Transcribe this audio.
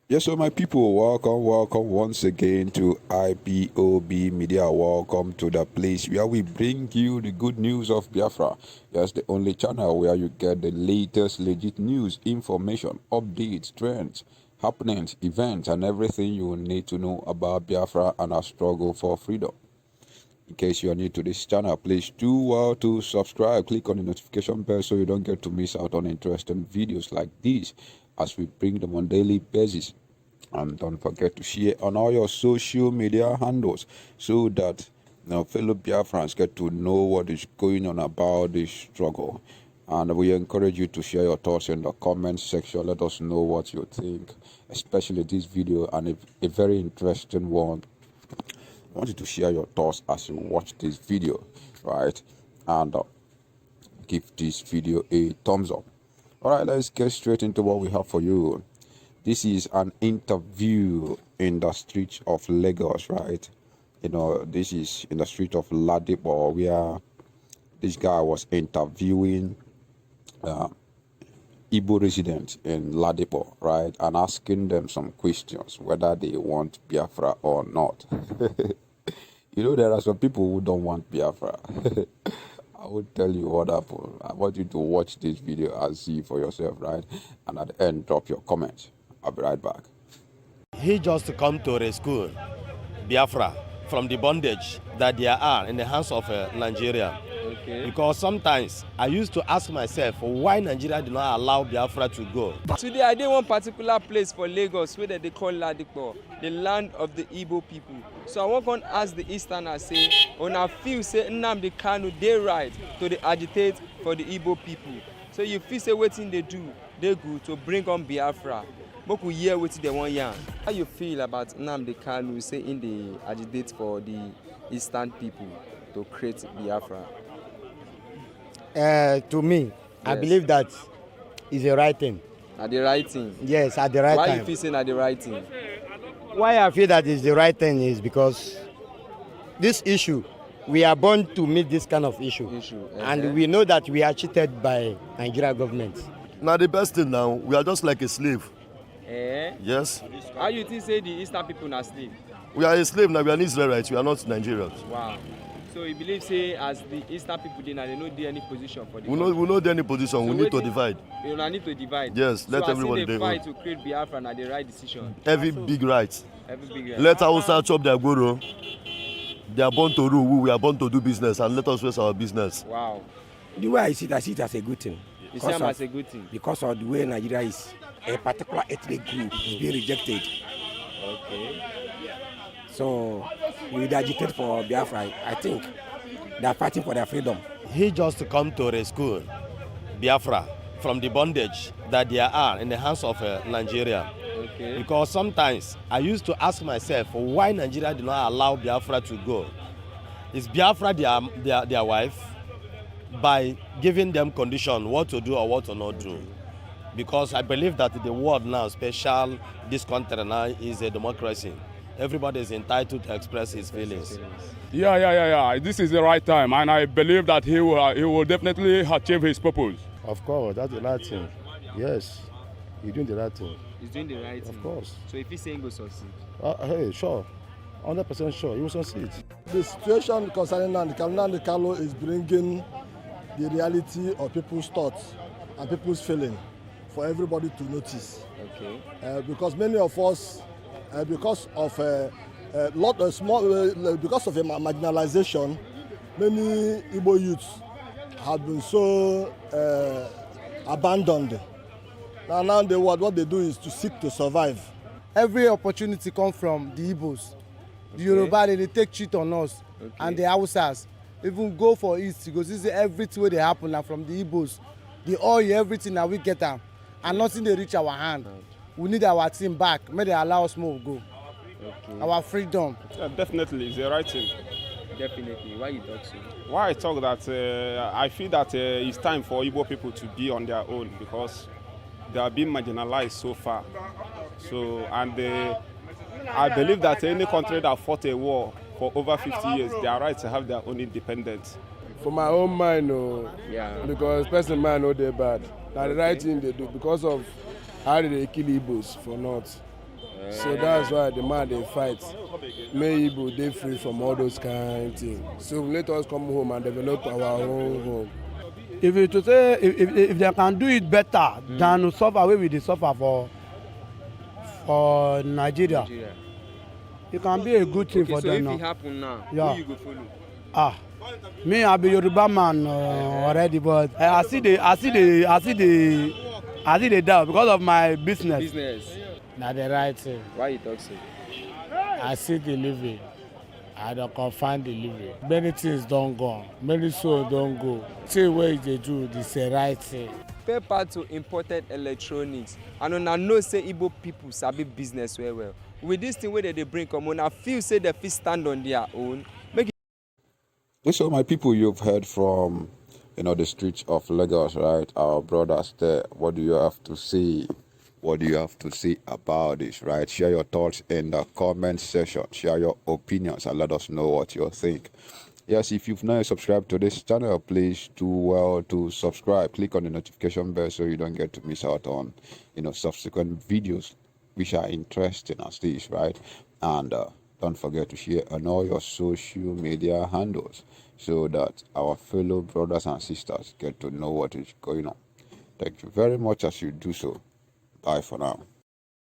Yes, so my people, welcome once again to IPOB Media. Welcome to the place where we bring you the good news of Biafra. Yes, the only channel where you get the latest legit news, information, updates, trends, happenings, events, and everything you need to know about Biafra and our struggle for freedom. In case you are new to this channel, please do well to subscribe. Click on the notification bell so you don't get to miss out on interesting videos like these as we bring them on daily basis. And don't forget to share on all your social media handles so that fellow Biafrans get to know what is going on about this struggle. And we encourage you to share your thoughts in the comment section. Let us know what you think, especially this video and a very interesting one. I want you to share your thoughts as you watch this video, right? And give this video a thumbs up. All right, let's get straight into what we have for you. This is an interview in the streets of Lagos, right? This is in the street of Ladipo, where this guy was interviewing Igbo residents in Ladipo, right? And asking them some questions, whether they want Biafra or not. There are some people who don't want Biafra. I will tell you what happened. I want you to watch this video and see for yourself, right? And at the end, drop your comments. I'll be right back. He just come to rescue Biafra from the bondage that they are in the hands of Nigeria. Okay. Because sometimes I used to ask myself why Nigeria did not allow Biafra to go. Today I did one particular place for Lagos where they call Ladipo, the land of the Igbo people. So I want to ask the Easterners, say, on a feel say Nnamdi Kanu they right to the agitate for the Igbo people. So you feel say wetin they do, they go to bring on Biafra. But we hear wetin they want yarn. How you feel about Nnamdi Kanu saying the agitate for the Eastern people to create Biafra? To me, yes. I believe that is the right thing. At the right thing? Yes, at the right time. Why you feel saying at the right thing? Why I feel that is the right thing is because this issue, we are born to meet this kind of issue. And we know that we are cheated by Nigeria government. Now the best thing now, we are just like a slave. Yes. How you think say the Eastern people are slave? We are a slave now, we are Israelites, we are not Nigerians. Wow. So you believe say as the Eastern people they know there any position for the we know there any position, so we need to divide. We need to divide. Yes, let everybody divide. So I think they fight to create Biafra and the right decision. Every big right. Every big right. Let Hausa chop their guru. They are born to rule, we are born to do business, and let us face our business. Wow. The way I see it as a good thing. You see it as a good thing? Because of the way Nigeria is, a particular ethnic group is being rejected. Okay. So we agitate for Biafra. I think they are fighting for their freedom. He just come to rescue Biafra from the bondage that they are in the hands of Nigeria. Okay. Because sometimes I used to ask myself why Nigeria did not allow Biafra to go. Is Biafra their wife? By giving them condition what to do or what to not do. Because I believe that the world now, especially this country now, is a democracy. Everybody is entitled to express his feelings. Yeah. This is the right time, and I believe that he will definitely achieve his purpose. Of course, that's the right thing. Yes, he's doing the right thing. He's doing the right thing. Of course. So if he's saying go succeed? Hey, sure. 100% sure, he will succeed. The situation concerning Nnamdi Kanu is bringing the reality of people's thoughts and people's feeling for everybody to notice. Okay. Because many of us, because of a marginalization, many Igbo youths have been so abandoned. Now what they do is to seek to survive. Every opportunity comes from the Igbos. The Yoruba, they take cheat on us, and the Hausas even go for East because this is everything where they happen now from the Igbos. The oil, everything that we get them, and nothing they reach our hand. We need our team back. May they allow us more go. Okay. Our freedom. Yeah, definitely, it's the right thing. Definitely. Why you talk so? Why I talk that I feel that it's time for Igbo people to be on their own because they are being marginalized so far. So, and I believe that any country that fought a war for over 50 years, they are right to have their own independence. For my own mind, no. Yeah. Because person mind know they bad. Now the right thing they do because of how they kill Igbos for not. So that's why the man they fight. May Igbo they free from all those kind of things. So let us come home and develop our own home. If it to say if they can do it better than to suffer wey we dey suffer for Nigeria, it can be a good thing for so them if now. it happen now, Yeah. who you go follow? Me I be Yoruba man already, but I see the doubt because of my business. Na the right thing. Why you talk so? I see the living. I don't confine the living. Many things don't go. Many souls don't go. See what they do, this the right thing. Spare part to imported electronics. And una know say Igbo people sabi business well. With this thing where they bring come, una feel say they fit stand on their own. So my people, you've heard from the streets of Lagos, right? Our brothers there. What do you have to say? What do you have to say about this, right? Share your thoughts in the comment section. Share your opinions and let us know what you think. Yes, if you've not subscribed to this channel, please do well to subscribe. Click on the notification bell so you don't get to miss out on subsequent videos which are interesting as these, right? And don't forget to share on all your social media handles so that our fellow brothers and sisters get to know what is going on. Thank you very much as you do so. Bye for now.